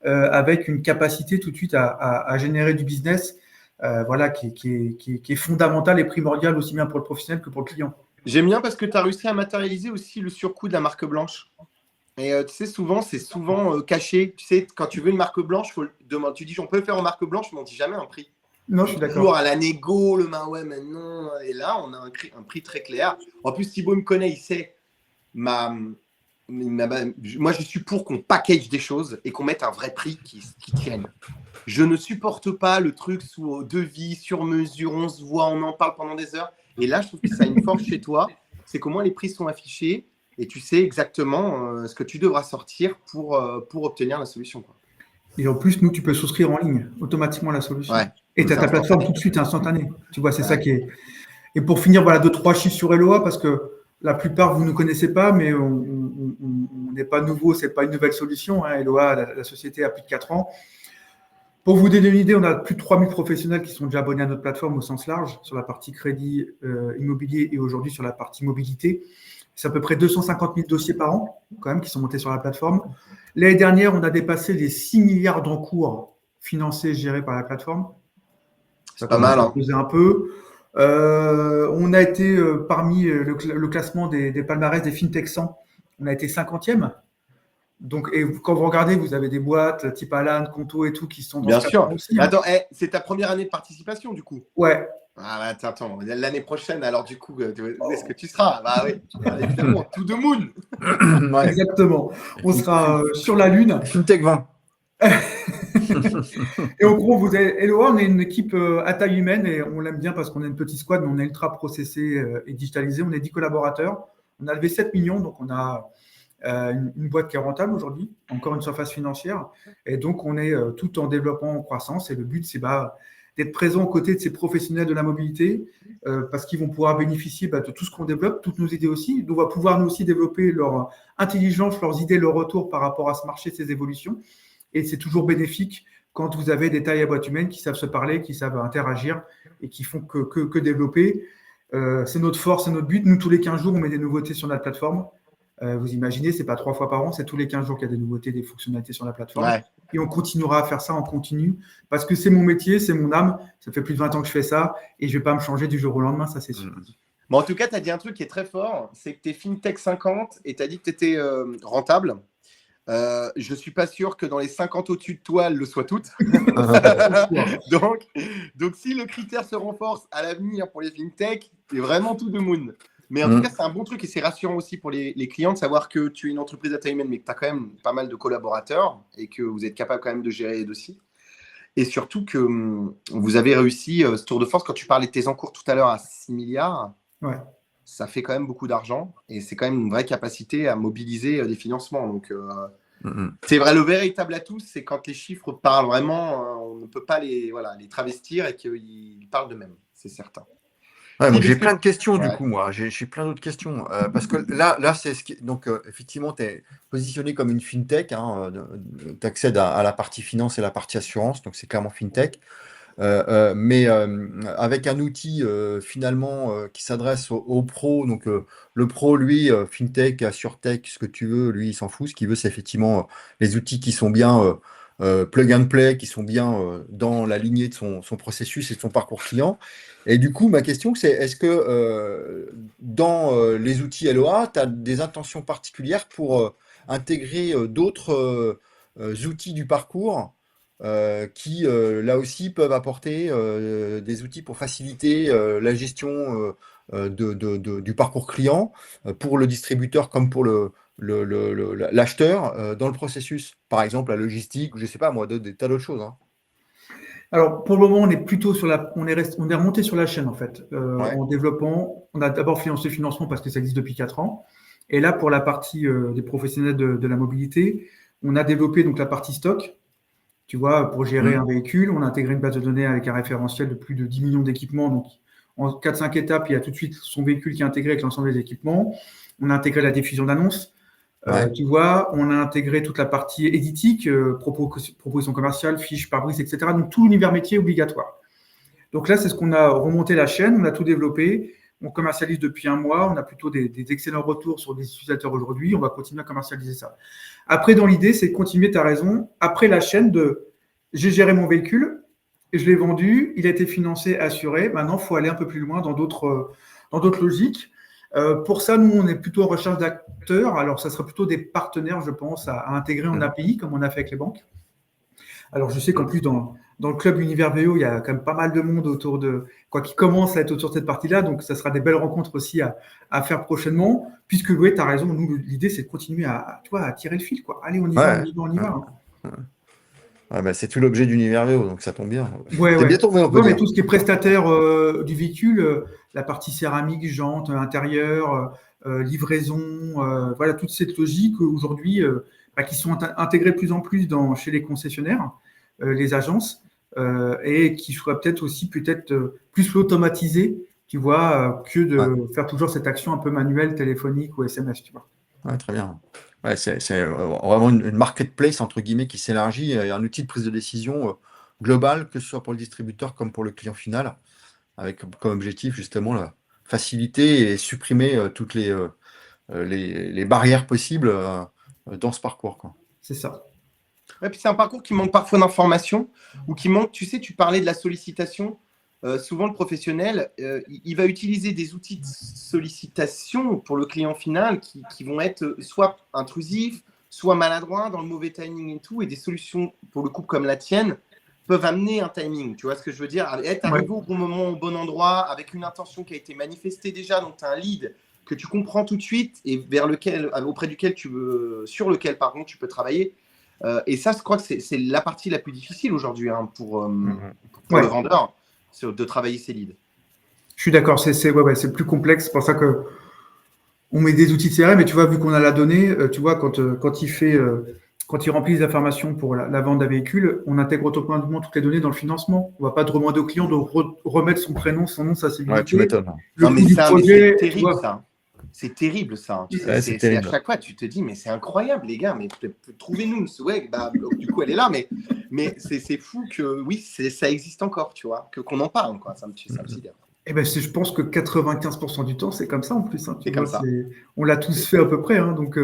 avec une capacité tout de suite à générer du business qui est fondamental et primordial aussi bien pour le professionnel que pour le client. J'aime bien parce que tu as réussi à matérialiser aussi le surcoût de la marque blanche. Et tu sais, c'est souvent caché. Tu sais, quand tu veux une marque blanche, tu dis, on peut le faire en marque blanche, mais on ne dit jamais un prix. Non, je suis d'accord. Toujours à la négo, ouais, mais non. Et là, on a un prix très clair. En plus, Thibault me connaît, il sait. Moi, je suis pour qu'on package des choses et qu'on mette un vrai prix qui tienne. Je ne supporte pas le truc sous devis, sur mesure, on se voit, on en parle pendant des heures. Et là, je trouve que ça a une force chez toi. C'est qu'au moins les prix sont affichés. Et tu sais exactement ce que tu devras sortir pour obtenir la solution, quoi. Et en plus, nous, tu peux souscrire en ligne automatiquement la solution. Ouais, et tu as ta plateforme tout de suite instantanée. Tu vois, c'est ça qui est. Et pour finir, voilà, 2-3 chiffres sur Eloa, parce que la plupart, vous ne connaissez pas, mais on n'est pas nouveau, ce n'est pas une nouvelle solution. Eloa, la société a plus de 4 ans. Pour vous donner une idée, on a plus de 3000 professionnels qui sont déjà abonnés à notre plateforme au sens large, sur la partie crédit immobilier et aujourd'hui sur la partie mobilité. C'est à peu près 250 000 dossiers par an, quand même, qui sont montés sur la plateforme. L'année dernière, on a dépassé les 6 milliards d'encours financés, gérés par la plateforme. Ça pas mal. Hein. Un peu. On a été parmi le classement des palmarès des FinTech 100. On a été 50e. Donc, et quand vous regardez, vous avez des boîtes type Alan, Conto et tout qui sont dans Bien sûr. Aussi, Attends, c'est ta première année de participation, du coup? Ouais. Ah, attends, l'année prochaine, alors du coup, où est-ce que tu seras? Bah oui, évidemment, to the moon. Ouais. Exactement. On sera sur la Lune. FinTech 20. Et en gros, vous avez Eloa, on est une équipe à taille humaine et on l'aime bien parce qu'on est une petite squad, mais on est ultra processé et digitalisé. On est 10 collaborateurs. On a levé 7 millions, donc on a une boîte qui est rentable aujourd'hui, encore une surface financière. Et donc, on est tout en développement, en croissance. Et le but, c'est d'être présent aux côtés de ces professionnels de la mobilité parce qu'ils vont pouvoir bénéficier de tout ce qu'on développe, toutes nos idées aussi. On va pouvoir nous aussi développer leur intelligence, leurs idées, leur retour par rapport à ce marché, ces évolutions. Et c'est toujours bénéfique quand vous avez des tailles à boîte humaine qui savent se parler, qui savent interagir et qui font que développer. C'est notre force, c'est notre but. Nous, tous les 15 jours, on met des nouveautés sur notre plateforme. Vous imaginez, c'est pas 3 fois par an, c'est tous les 15 jours qu'il y a des nouveautés, des fonctionnalités sur la plateforme. Ouais. Et on continuera à faire ça en continu parce que c'est mon métier, c'est mon âme. Ça fait plus de 20 ans que je fais ça et je vais pas me changer du jour au lendemain, ça c'est sûr. Bon, en tout cas, tu as dit un truc qui est très fort, c'est que tu es FinTech 50 et tu as dit que tu étais rentable. Je ne suis pas sûr que dans les 50 au-dessus de toi, elles le soient toutes. donc, si le critère se renforce à l'avenir pour les FinTech, c'est vraiment tout de moon. Mais en tout cas, c'est un bon truc et c'est rassurant aussi pour les clients de savoir que tu es une entreprise à taille humaine, mais que tu as quand même pas mal de collaborateurs et que vous êtes capable quand même de gérer les dossiers. Et surtout que vous avez réussi ce tour de force. Quand tu parlais de tes encours tout à l'heure à 6 milliards, ouais. Ça fait quand même beaucoup d'argent et c'est quand même une vraie capacité à mobiliser des financements. Donc, c'est vrai, le véritable atout, c'est quand les chiffres parlent vraiment, on ne peut pas les travestir et qu'ils parlent d'eux-mêmes, c'est certain. Ouais, j'ai plein de questions du coup, moi. J'ai plein d'autres questions. Parce que là c'est ce qui. Donc, effectivement, tu es positionné comme une FinTech. Tu accèdes à la partie finance et la partie assurance. Donc, c'est clairement FinTech. Mais avec un outil finalement qui s'adresse aux pros. Donc, le pro, lui, FinTech, AssureTech, ce que tu veux, lui, il s'en fout. Ce qu'il veut, c'est effectivement les outils qui sont bien plug and play, qui sont bien dans la lignée de son processus et de son parcours client. Et du coup, ma question, c'est est-ce que dans les outils LOA, tu as des intentions particulières pour intégrer d'autres outils du parcours qui, là aussi, peuvent apporter des outils pour faciliter la gestion du parcours client pour le distributeur comme pour l'acheteur dans le processus. Par exemple, la logistique, ou je ne sais pas moi, des tas d'autres choses. Hein. Alors, pour le moment, on est plutôt on est remonté sur la chaîne, en fait, Ouais. en développant. On a d'abord financé le financement parce que ça existe depuis 4 ans. Et là, pour la partie des professionnels de la mobilité, on a développé donc la partie stock. Tu vois, pour gérer un véhicule, on a intégré une base de données avec un référentiel de plus de 10 millions d'équipements. Donc, en 4-5 étapes, il y a tout de suite son véhicule qui est intégré avec l'ensemble des équipements. On a intégré la diffusion d'annonces. Ouais. Tu vois, on a intégré toute la partie éditique, proposition commerciale, fiches, pare-brise, etc. Donc, tout l'univers métier obligatoire. Donc là, c'est ce qu'on a remonté la chaîne, on a tout développé. On commercialise depuis un mois. On a plutôt des excellents retours sur des utilisateurs aujourd'hui. On va continuer à commercialiser ça. Après, dans l'idée, c'est de continuer, tu as raison, après la chaîne j'ai géré mon véhicule, je l'ai vendu, il a été financé, assuré. Maintenant, il faut aller un peu plus loin dans d'autres logiques. Pour ça, nous, on est plutôt en recherche d'acteurs. Alors, ça serait plutôt des partenaires, je pense, à intégrer en API, comme on a fait avec les banques. Alors, je sais qu'en plus, dans le club Univers VO, il y a quand même pas mal de monde qui commence à être autour de cette partie-là. Donc, ça sera des belles rencontres aussi à faire prochainement. Puisque, oui, tu as raison, nous, l'idée, c'est de continuer à tirer le fil, quoi. Allez, on y va, on y va. Hein. Ouais, bah, c'est tout l'objet d'Univers VO, donc ça tombe bien. Ouais. T'es bien tombé, on peut Mais dire. tout ce qui est prestataire du véhicule, la partie céramique, jantes, intérieur, livraison, voilà, toute cette logique aujourd'hui qui sont intégrées de plus en plus chez les concessionnaires, les agences, et qui seraient peut-être plus automatisées, tu vois, que de faire toujours cette action un peu manuelle, téléphonique ou SMS, tu vois. Ouais, très bien. Ouais, c'est vraiment une marketplace, entre guillemets, qui s'élargit et un outil de prise de décision global, que ce soit pour le distributeur comme pour le client final, avec comme objectif justement la faciliter et supprimer toutes les barrières possibles dans ce parcours, quoi. C'est ça. Ouais, puis c'est un parcours qui manque parfois d'informations ou qui manque, tu sais, tu parlais de la sollicitation. Souvent, le professionnel, il va utiliser des outils de sollicitation pour le client final qui vont être soit intrusifs, soit maladroits dans le mauvais timing et tout. Et des solutions pour le couple comme la tienne peuvent amener un timing. Tu vois ce que je veux dire? Être arrivé au bon moment, au bon endroit, avec une intention qui a été manifestée déjà. Donc, tu as un lead que tu comprends tout de suite et auprès duquel sur lequel, pardon, tu peux travailler. Et ça, je crois que c'est la partie la plus difficile aujourd'hui pour le vendeur. De travailler ses leads. Je suis d'accord, c'est plus complexe. C'est pour ça que on met des outils de CRM, mais tu vois, vu qu'on a la donnée, tu vois, quand il remplit les informations pour la vente d'un véhicule, on intègre automatiquement toutes les données dans le financement. On ne va pas demander au client de remettre son prénom, son nom, sa civilité. Ouais, tu m'étonnes. Le coût du projet, c'est terrible, ça. C'est terrible, ça. C'est à chaque fois, tu te dis, mais c'est incroyable, les gars, mais trouvez-nous. Ouais, du coup, elle est là, mais c'est fou que, oui, ça existe encore, tu vois, qu'on en parle, quoi. Ça me sidère. Eh ben, je pense que 95% du temps, c'est comme ça en plus. Hein, c'est comme ça. On l'a tous fait à peu près, hein, donc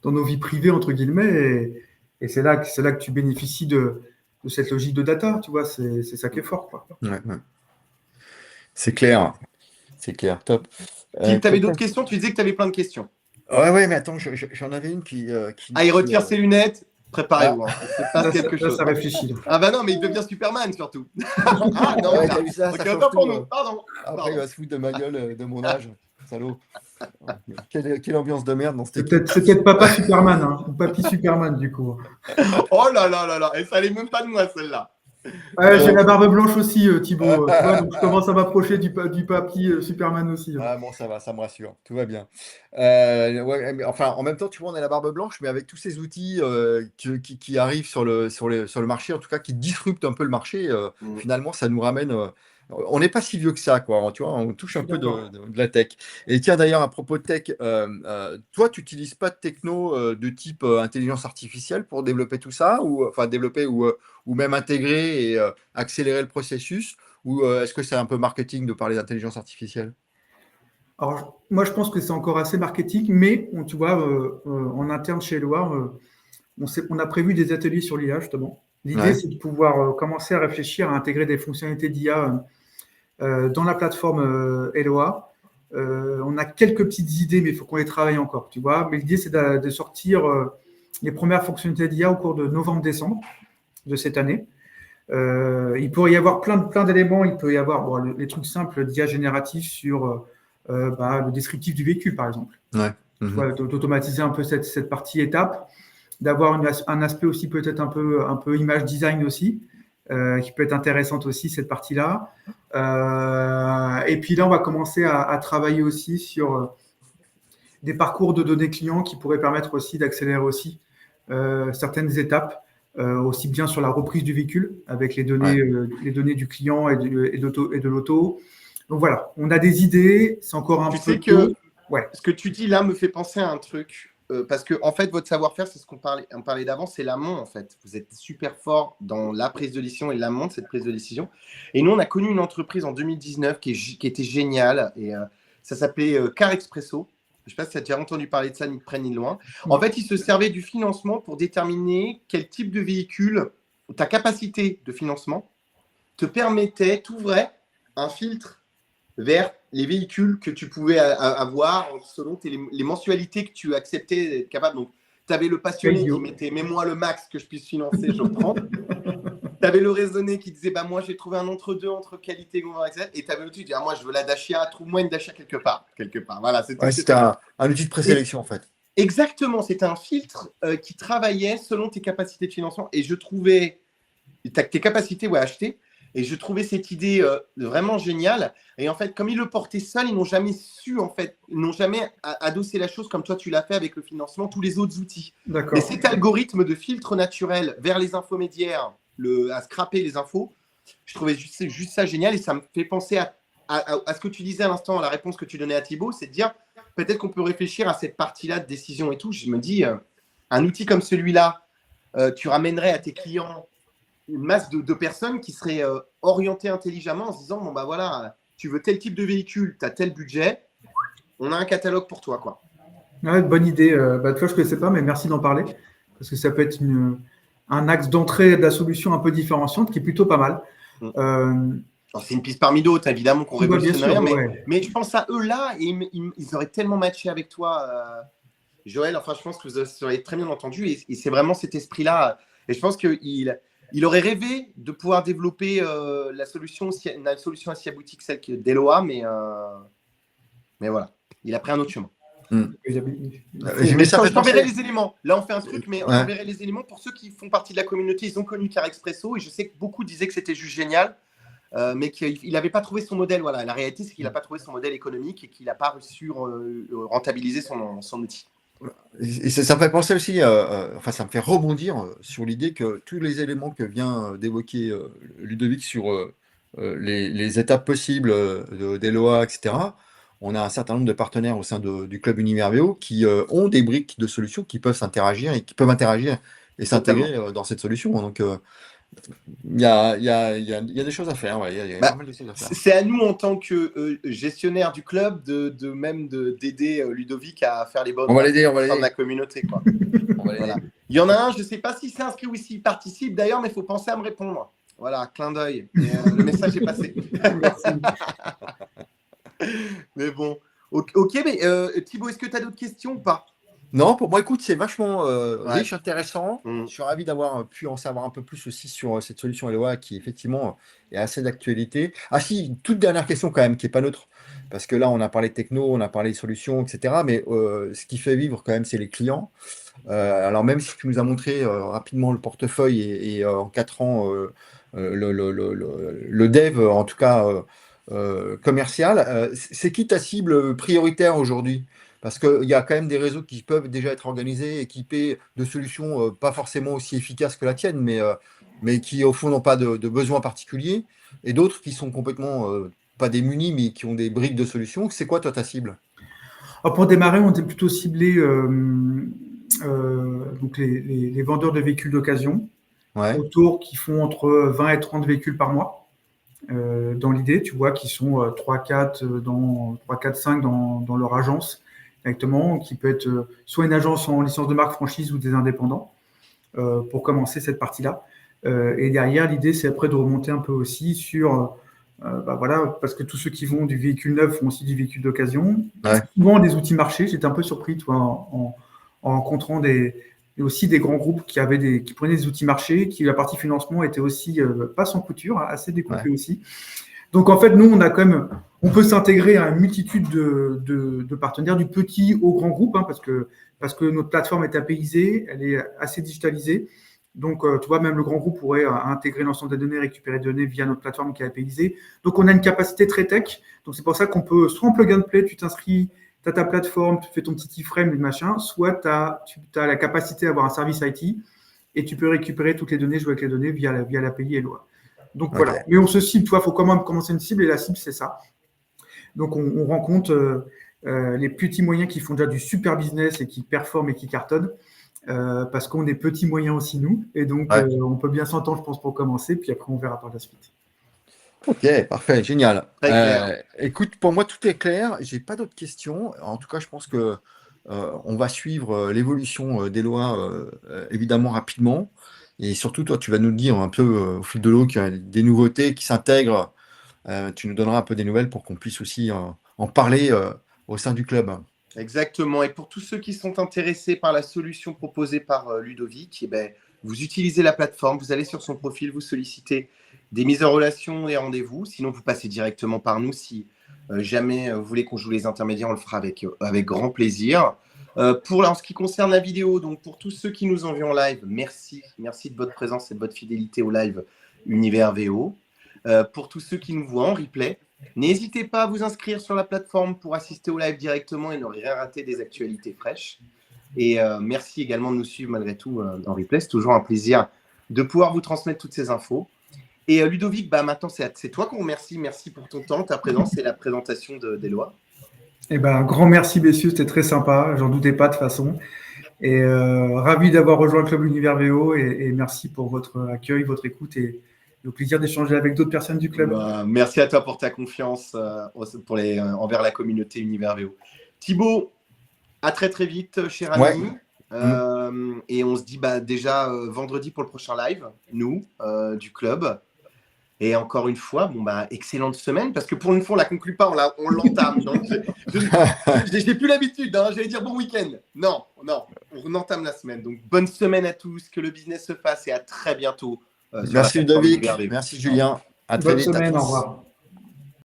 dans nos vies privées, entre guillemets, et c'est là que tu bénéficies de cette logique de data, tu vois, c'est ça qui est fort, quoi. Ouais. C'est clair, top. Tu avais d'autres questions? Tu disais que tu avais plein de questions. Ouais, mais attends, j'en avais une qui il retire ses lunettes. Préparez-vous. Ça réfléchit. Ah bah non, mais il devient Superman surtout. Ah non, t'as vu ça, ça autant pour nous. Pardon. Après, il va se foutre de ma gueule, de mon âge, salaud. Quelle ambiance de merde dans cette équipe. C'est peut-être papa Superman, hein, ou papy Superman du coup. Oh là, et ça allait même pas de moi celle-là. J'ai la barbe blanche aussi, Thibaut. Donc je commence à m'approcher du papy Superman aussi. Ah bon, ça va, ça me rassure, tout va bien. Enfin, en même temps, tu vois, on a la barbe blanche, mais avec tous ces outils qui arrivent sur le marché, en tout cas, qui disruptent un peu le marché, finalement, ça nous ramène. On n'est pas si vieux que ça, quoi. Tu vois, on touche un peu de la tech. Et tiens, d'ailleurs, à propos de tech, toi, tu n'utilises pas de techno de type intelligence artificielle pour développer tout ça, développer ou même intégrer et accélérer le processus, ou est-ce que c'est un peu marketing de parler d'intelligence artificielle? Alors, moi, je pense que c'est encore assez marketing, mais tu vois, en interne chez Loire, on a prévu des ateliers sur l'IA, justement. L'idée, Ouais. c'est de pouvoir commencer à réfléchir à intégrer des fonctionnalités d'IA dans la plateforme Eloa. On a quelques petites idées, mais il faut qu'on les travaille encore, tu vois. Mais l'idée, c'est de sortir les premières fonctionnalités d'IA au cours de novembre-décembre de cette année. Il pourrait y avoir plein d'éléments. Il peut y avoir les trucs simples d'IA génératif sur le descriptif du véhicule, par exemple. Ouais. Tu vois, d'automatiser un peu cette partie étape, d'avoir un aspect aussi peut-être un peu image design aussi, qui peut être intéressante aussi, cette partie-là. Et puis là, on va commencer à travailler aussi sur des parcours de données clients qui pourraient permettre aussi d'accélérer aussi certaines étapes, aussi bien sur la reprise du véhicule avec les données du client et de l'auto. Donc voilà, on a des idées, c'est encore un peu tôt. Ouais. Ce que tu dis là me fait penser à un truc, parce que en fait, votre savoir-faire, c'est ce qu'on parlait d'avant, c'est l'amont en fait. Vous êtes super fort dans la prise de décision et l'amont de cette prise de décision. Et nous, on a connu une entreprise en 2019 qui était géniale, et ça s'appelait Car Expresso. Je ne sais pas si tu as déjà entendu parler de ça, ni de près ni de loin. En fait, ils se servaient du financement pour déterminer quel type de véhicule, ta capacité de financement te permettait, t'ouvrait un filtre vers les véhicules que tu pouvais avoir selon les mensualités que tu acceptais d'être capable. Donc, tu avais le passionné qui mettait « mets-moi le max que je puisse financer, je prends ». Tu avais le raisonné qui disait « moi, j'ai trouvé un entre-deux entre qualité et confort, etc. » Et tu avais l'autre qui disait « moi, je veux la Dacia, trouve-moi une Dacia quelque part. » Voilà, c'était un outil de présélection, en fait. Exactement, c'était un filtre qui travaillait selon tes capacités de financement. Et je trouvais tes capacités à acheter. Et je trouvais cette idée vraiment géniale. Et en fait, comme ils le portaient seuls, ils n'ont jamais su, en fait, ils n'ont jamais adossé la chose comme toi, tu l'as fait avec le financement, tous les autres outils. Mais cet algorithme de filtre naturel vers les infomédiaires, à scraper les infos, je trouvais juste ça génial. Et ça me fait penser à ce que tu disais à l'instant, la réponse que tu donnais à Thibaut, c'est de dire peut-être qu'on peut réfléchir à cette partie-là de décision et tout. Je me dis, un outil comme celui-là, tu ramènerais à tes clients une masse de personnes qui seraient orientées intelligemment en se disant, bon, bah voilà, tu veux tel type de véhicule, tu as tel budget, on a un catalogue pour toi, quoi. Ouais, bonne idée. Toi, je ne connaissais pas, mais merci d'en parler, parce que ça peut être un axe d'entrée de la solution un peu différenciante qui est plutôt pas mal. C'est une piste parmi d'autres, évidemment, qu'on révolutionne rien, mais je pense à eux là, et ils auraient tellement matché avec toi, Joël. Enfin, je pense que vous auriez très bien entendu, et c'est vraiment cet esprit-là. Et je pense qu'il aurait rêvé de pouvoir développer la solution assez aboutie que celle d'Eloa, mais voilà, il a pris un autre chemin. Je t'enverrai les éléments. Là, on fait un truc, mais on t'enverrai les éléments pour ceux qui font partie de la communauté. Ils ont connu Car Expresso, et je sais que beaucoup disaient que c'était juste génial. Mais qu'il n'avait pas trouvé son modèle. Voilà. La réalité, c'est qu'il n'a pas trouvé son modèle économique et qu'il n'a pas réussi à rentabiliser son outil. Et ça me fait penser aussi, ça me fait rebondir sur l'idée que tous les éléments que vient d'évoquer Ludovic sur les étapes possibles d'Eloa, etc., on a un certain nombre de partenaires au sein du club Univers VO qui ont des briques de solutions qui peuvent interagir et s'intégrer dans cette solution. Donc, il y a des choses à faire. C'est à nous, en tant que gestionnaire du club, d'aider Ludovic à faire les bonnes on va l'aider. de la communauté. Quoi. Voilà. Il y en a un, je ne sais pas s'il s'est inscrit ou s'il participe d'ailleurs, mais il faut penser à me répondre. Voilà, clin d'œil. Le message est passé. Mais bon. Ok, mais Thibaut, est-ce que tu as d'autres questions ou pas? Non, pour moi, écoute, c'est vachement riche, intéressant. Je suis ravi d'avoir pu en savoir un peu plus aussi sur cette solution Eloa qui, effectivement, est assez d'actualité. Ah si, une toute dernière question quand même, qui n'est pas neutre. Parce que là, on a parlé techno, on a parlé solutions, etc. Mais ce qui fait vivre quand même, c'est les clients. Alors même si tu nous as montré rapidement le portefeuille et en 4 ans, le dev, en tout cas commercial, c'est qui ta cible prioritaire aujourd'hui? Parce qu'il y a quand même des réseaux qui peuvent déjà être organisés, équipés de solutions pas forcément aussi efficaces que la tienne, mais qui au fond n'ont pas de besoins particuliers, et d'autres qui sont complètement pas démunis, mais qui ont des briques de solutions. C'est quoi toi ta cible? Alors pour démarrer, on était plutôt ciblé donc les vendeurs de véhicules d'occasion, autour qui font entre 20 et 30 véhicules par mois. Dans l'idée, tu vois, qui sont 3-4, 5 dans leur agence directement, qui peut être soit une agence en licence de marque franchise ou des indépendants. pour commencer cette partie-là. Et derrière, l'idée, c'est après de remonter un peu aussi sur, voilà, parce que tous ceux qui vont du véhicule neuf font aussi du véhicule d'occasion. Ouais. Souvent des outils marchés. J'étais un peu surpris, toi, en rencontrant aussi des grands groupes qui prenaient des outils marchés, qui la partie financement était aussi pas sans couture, assez découpée aussi. Donc en fait, nous, on peut s'intégrer à une multitude de partenaires, du petit au grand groupe, parce que notre plateforme est APIisée, elle est assez digitalisée. Donc, tu vois, même le grand groupe pourrait intégrer l'ensemble des données, récupérer des données via notre plateforme qui est APIisée. Donc, on a une capacité très tech. Donc, c'est pour ça qu'on peut, soit en plug and play, tu t'inscris, tu as ta plateforme, tu fais ton petit iframe et machin, soit tu as la capacité d'avoir un service IT et tu peux récupérer toutes les données, jouer avec les données via l'API Eloi. Donc, voilà. Mais on se cible, tu vois, il faut quand même commencer une cible et la cible, c'est ça. Donc, on rencontre les petits moyens qui font déjà du super business et qui performent et qui cartonnent. Parce qu'on est petits moyens aussi, nous. Et donc, on peut bien s'entendre, je pense, pour commencer. Puis après, on verra par la suite. Ok, parfait, génial. Écoute, pour moi, tout est clair. Je n'ai pas d'autres questions. En tout cas, je pense que on va suivre l'évolution des lois, évidemment, rapidement. Et surtout, toi, tu vas nous dire un peu au fil de l'eau qu'il y a des nouveautés qui s'intègrent. Tu nous donneras un peu des nouvelles pour qu'on puisse aussi en parler au sein du club. Exactement. Et pour tous ceux qui sont intéressés par la solution proposée par Ludovic, eh ben, vous utilisez la plateforme, vous allez sur son profil, vous sollicitez des mises en relation et rendez-vous. Sinon, vous passez directement par nous. Si jamais vous voulez qu'on joue les intermédiaires, on le fera avec grand plaisir. En ce qui concerne la vidéo, donc pour tous ceux qui nous ont vus en live, merci de votre présence et de votre fidélité au live Univers VO. Pour tous ceux qui nous voient en replay, n'hésitez pas à vous inscrire sur la plateforme pour assister au live directement et ne rien rater des actualités fraîches. Et merci également de nous suivre malgré tout en replay. C'est toujours un plaisir de pouvoir vous transmettre toutes ces infos. Et Ludovic, maintenant, c'est toi qu'on remercie. Merci pour ton temps, ta présence et la présentation des lois. Eh ben, un grand merci, messieurs. C'était très sympa. J'en doutais pas de toute façon. Et ravi d'avoir rejoint le Club Univers VO. Et merci pour votre accueil, votre écoute et au plaisir d'échanger avec d'autres personnes du club. Merci à toi pour ta confiance envers la communauté Univers VO. Thibaut, à très très vite, cher ami. Et on se dit déjà vendredi pour le prochain live, nous, du club. Et encore une fois, excellente semaine, parce que pour une fois, on ne la conclut pas, on l'entame. Donc, je n'ai plus l'habitude, j'allais dire bon week-end. Non, on entame la semaine. Donc, bonne semaine à tous, que le business se fasse et à très bientôt. Merci Ludovic, merci Julien. À très vite. Bonne semaine, au revoir.